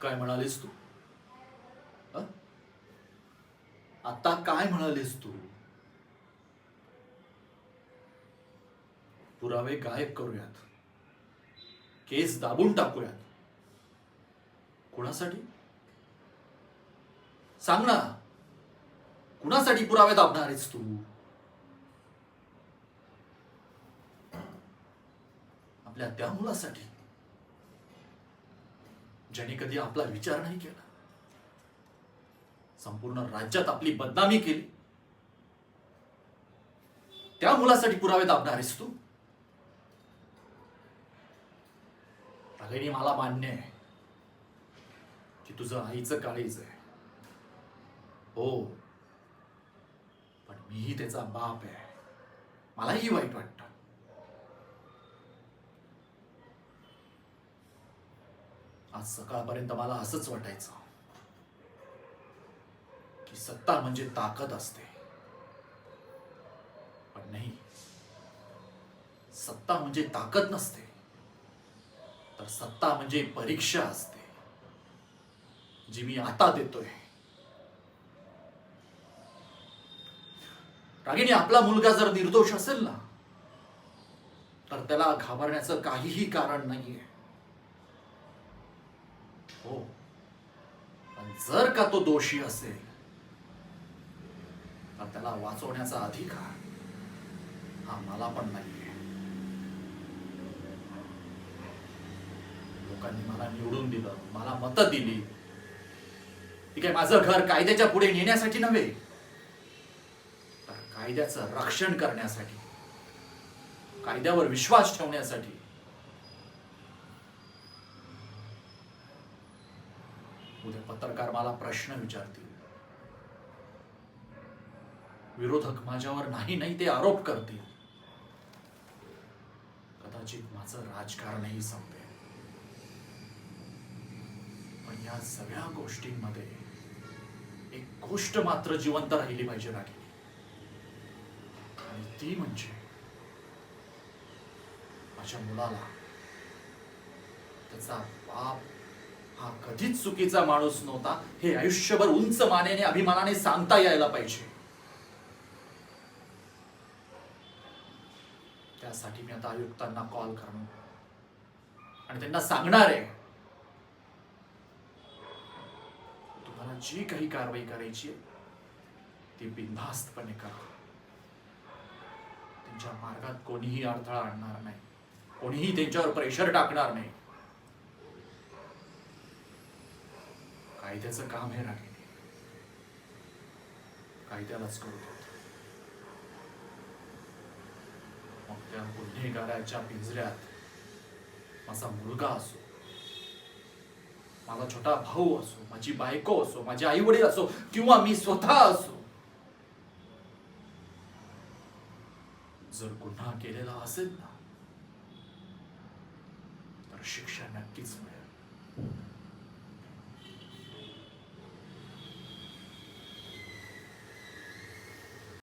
काय म्हणालीस तू? अ? आता काय म्हणालीस तू? पुरावे गायब करूयात, केस दाबून टाकूयात. कुणासाठी? सांग ना, कुणासाठी पुरावे दाबणार आहेस तू? आपल्या त्या मुलासाठी ज्याने कधी आपला विचार नाही केला, संपूर्ण राज्यात आपली बदनामी केली. त्या मुलासाठी पुरावे दाबणार आहेस तू? रागिणी, मला मान्य आहे की तुझं आईचं काळीज आहे. हो, पण मीही त्याचा बाप आहे. मलाही वाईट वाटतं. आज सकाळपर्यंत मला असंच वाटायचं की सत्ता म्हणजे ताकद असते, पण नाही. सत्ता म्हणजे ताकद नसते, तर सत्ता म्हणजे परीक्षा असते, जी मी आता देतोय. रागिणी, आपला मुलगा जर निर्दोष असेल ना, तर त्याला घाबरण्याचं काहीही कारण नाहीये. हो, पण जर का तो दोषी असेल तर त्याला वाचवण्याचा अधिकार हा मला पण नाहीये. लोकांनी मला निवडून दिलं, मला मतं दिली. ठीक आहे, माझं घर कायद्याच्या पुढे नेण्यासाठी नव्हे, तर कायद्याचं रक्षण करण्यासाठी, कायद्यावर विश्वास ठेवण्यासाठी. उद्या पत्रकार मला प्रश्न विचारतील, विरोधक माझ्यावर नाही ते आरोप करतील. कदाचित माझं राजकारणही संपेल. पण या सगळ्या गोष्टींमध्ये एक गोष्ट मात्र जिवंत राहिली पाहिजे रागिणी, आणि ती म्हणजे माझ्या मुलाला त्याचा बाप हा कधीच चुकीचा माणूस नव्हता हे आयुष्यभर उंच मानेने अभिमानाने सांगता यायला पाहिजे. त्यासाठी मी आता आयुक्तांना कॉल करणार आणि त्यांना सांगणार आहे, तुम्हाला जी काही कारवाई करायची ती बिनधास्तपणे करा. त्यांच्या मार्गात कोणीही अडथळा आणणार नाही, कोणीही त्यांच्यावर प्रेशर टाकणार नाही. कायद्याचं काम हे रागिणी, कायद्यालाच करू देत. मग त्या गुन्हेगाराच्या पिंजऱ्यात माझा मुलगा असो, माझा छोटा भाऊ असो, माझी बायको असो, माझे आई वडील असो, किंवा मी स्वतः असो, जर गुन्हा केलेला असेल ना, तर शिक्षा नक्कीच मिळेल.